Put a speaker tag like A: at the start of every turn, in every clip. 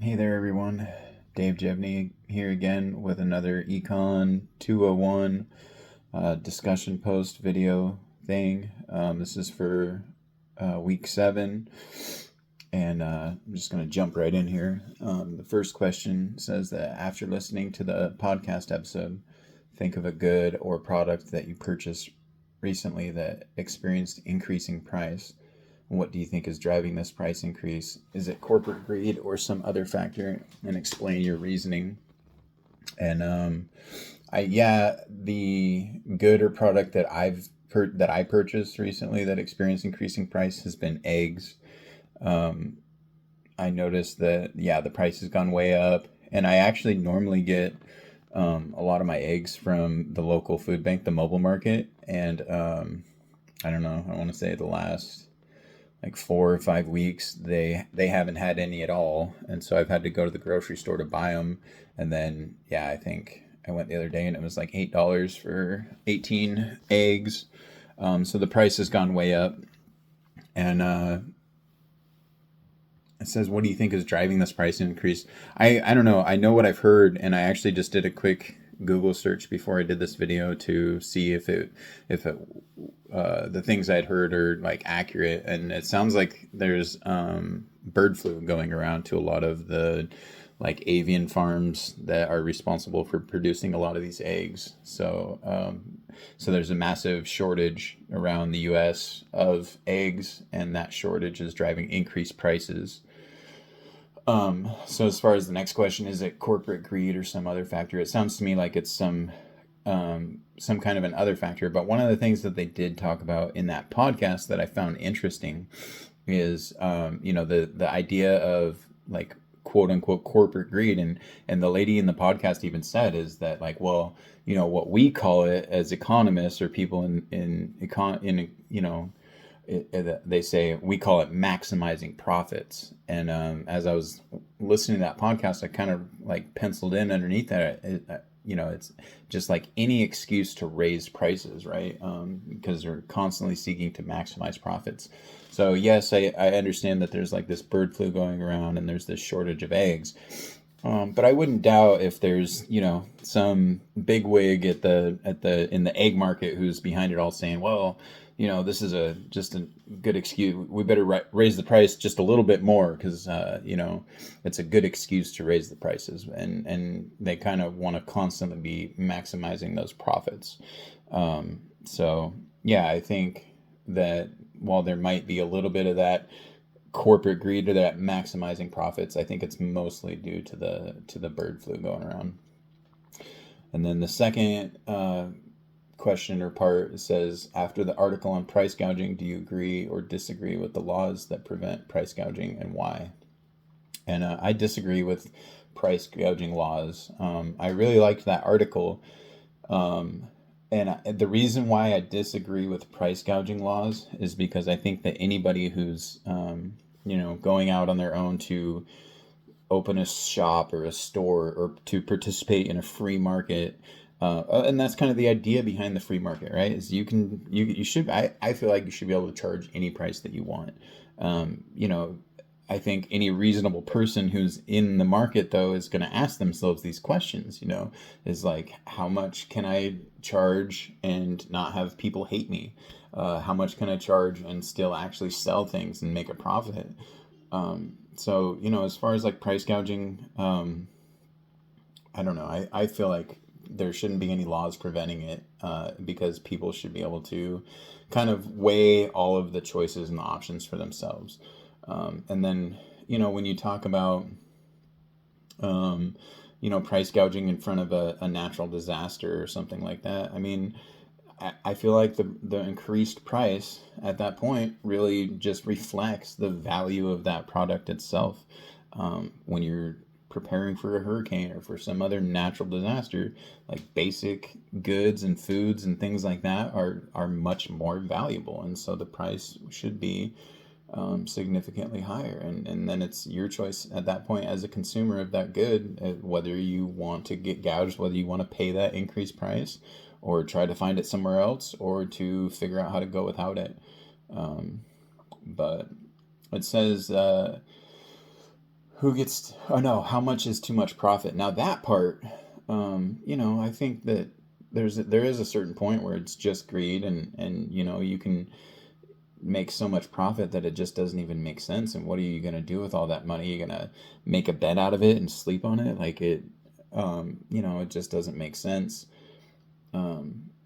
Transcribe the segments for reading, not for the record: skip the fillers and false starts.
A: Hey there, everyone. Dave Jevney here again with another Econ 201 discussion post video thing. This is for week 7, and I'm just going to jump right in here. The first question says that after listening to the podcast episode, think of a good or product that you purchased recently that experienced increasing price. What do you think is driving this price increase? Is it corporate greed or some other factor? And explain your reasoning. And the good or product that that I purchased recently that experienced increasing price has been eggs. Um, I noticed that the price has gone way up, and I actually normally get a lot of my eggs from the local food bank, the mobile market, and I don't know. I want to say the last like 4 or 5 weeks they haven't had any at all, and so I've had to go to the grocery store to buy them. And then I think I went the other day and it was like $8 for 18 eggs. So the price has gone way up. And it says, what do you think is driving this price increase? I don't know. I know what I've heard, and I actually just did a quick Google search before I did this video to see if it the things I'd heard are like accurate, and it sounds like there's bird flu going around to a lot of the like avian farms that are responsible for producing a lot of these eggs. So there's a massive shortage around the U.S. of eggs, and that shortage is driving increased prices. So as far as the next question, is it corporate greed or some other factor? It sounds to me like it's some kind of an other factor. But one of the things that they did talk about in that podcast that I found interesting is, the idea of like quote unquote corporate greed, and the lady in the podcast even said is that like, well, what we call it as economists or people they say we call it maximizing profits. And as I was listening to that podcast, I kind of like penciled in underneath that it's just like any excuse to raise prices, right? Because they're constantly seeking to maximize profits. So yes, I understand that there's like this bird flu going around and there's this shortage of eggs. But I wouldn't doubt if there's some big wig at the in the egg market who's behind it all, saying, well, this is just a good excuse. We better raise the price just a little bit more because it's a good excuse to raise the prices, and they kind of want to constantly be maximizing those profits. So yeah, I think that while there might be a little bit of that corporate greed or that maximizing profits, I think it's mostly due to the bird flu going around. And then the second question or part says, after the article on price gouging, do you agree or disagree with the laws that prevent price gouging and why? And I disagree with price gouging laws. I really liked that article. And the reason why I disagree with price gouging laws is because I think that anybody who's going out on their own to open a shop or a store or to participate in a free market, and that's kind of the idea behind the free market, right? Is you should, I feel like you should be able to charge any price that you want. um, you know I think any reasonable person who's in the market, though, is going to ask themselves these questions, is like, how much can I charge and not have people hate me? How much can I charge and still actually sell things and make a profit? So, as far as like price gouging, I don't know. I feel like there shouldn't be any laws preventing it, because people should be able to kind of weigh all of the choices and the options for themselves. And then, when you talk about, um, price gouging in front of a natural disaster or something like that, I mean, I feel like the increased price at that point really just reflects the value of that product itself. When you're preparing for a hurricane or for some other natural disaster, like basic goods and foods and things like that are much more valuable, and so the price should be significantly higher. And then it's your choice at that point as a consumer of that good, whether you want to get gouged, whether you want to pay that increased price or try to find it somewhere else or to figure out how to go without it. But it says, who gets, oh no, how much is too much profit? Now that part, I think that there is a certain point where it's just greed, and you can make so much profit that it just doesn't even make sense. And what are you going to do with all that money? You're going to make a bed out of it and sleep on it? Like it just doesn't make sense.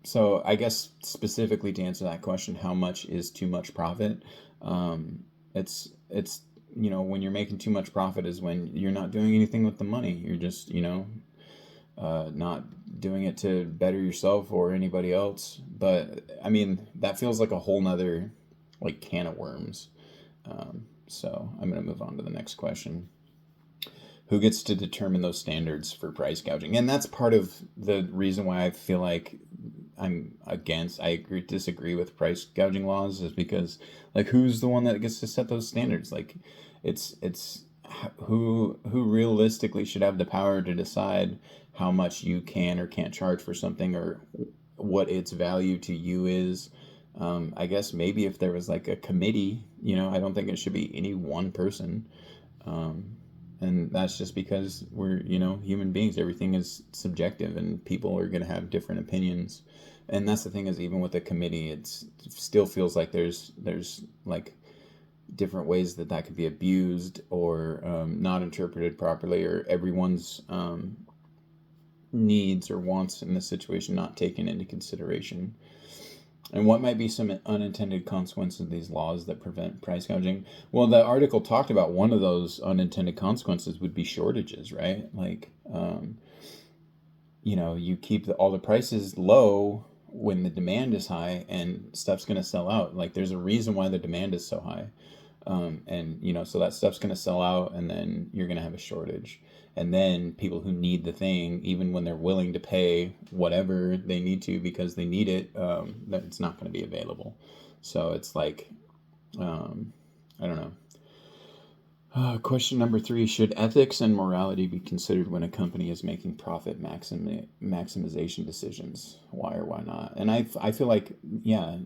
A: So I guess specifically to answer that question, how much is too much profit? It's when you're making too much profit is when you're not doing anything with the money. You're just not doing it to better yourself or anybody else. But I mean, that feels like a whole nother like can of worms. So I'm going to move on to the next question. Who gets to determine those standards for price gouging? And that's part of the reason why I feel like disagree with price gouging laws, is because like who's the one that gets to set those standards? Like it's who realistically should have the power to decide how much you can or can't charge for something, or what its value to you is. I guess maybe if there was like a committee, I don't think it should be any one person. And that's just because we're, human beings. Everything is subjective, and people are going to have different opinions. And that's the thing, is even with a committee, it still feels like there's like different ways that could be abused, or not interpreted properly, or everyone's needs or wants in the situation not taken into consideration. And what might be some unintended consequences of these laws that prevent price gouging? Well, the article talked about one of those unintended consequences would be shortages, right? Like, you keep all the prices low when the demand is high, and stuff's going to sell out. Like, there's a reason why the demand is so high. So that stuff's going to sell out, and then you're going to have a shortage. And then people who need the thing, even when they're willing to pay whatever they need to because they need it, that it's not going to be available. So it's like, I don't know. Question number 3, should ethics and morality be considered when a company is making profit maximization decisions? Why or why not? And I feel like, yeah,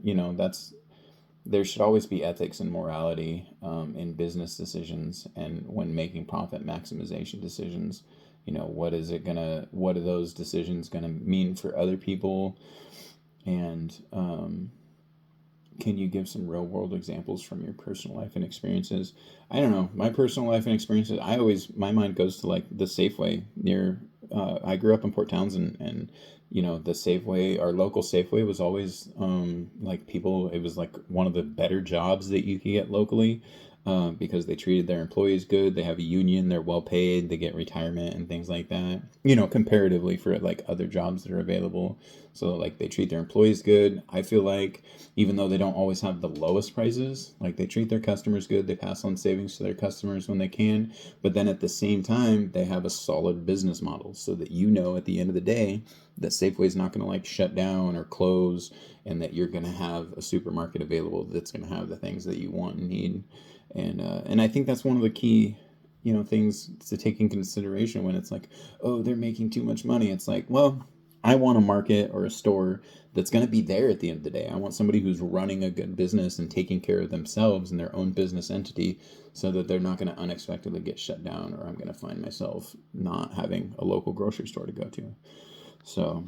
A: there should always be ethics and morality in business decisions, and when making profit maximization decisions. What are those decisions gonna mean for other people? And can you give some real world examples from your personal life and experiences? I don't know, my personal life and experiences, my mind goes to like the Safeway near, I grew up in Port Townsend, and the Safeway, our local Safeway, was always it was like one of the better jobs that you could get locally, because they treated their employees good. They have a union, they're well paid, they get retirement and things like that, comparatively for like other jobs that are available. So like they treat their employees good. I feel like even though they don't always have the lowest prices, like they treat their customers good, they pass on savings to their customers when they can, but then at the same time they have a solid business model, so that at the end of the day that Safeway's not going to like shut down or close, and that you're going to have a supermarket available that's going to have the things that you want and need. And I think that's one of the key things to take in consideration when it's like, oh, they're making too much money. It's like, well, I want a market or a store that's going to be there at the end of the day. I want somebody who's running a good business and taking care of themselves and their own business entity, so that they're not going to unexpectedly get shut down, or I'm going to find myself not having a local grocery store to go to. So,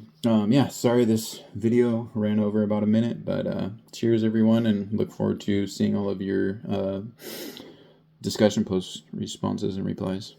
A: sorry this video ran over about a minute, but cheers everyone, and look forward to seeing all of your discussion posts, responses, and replies.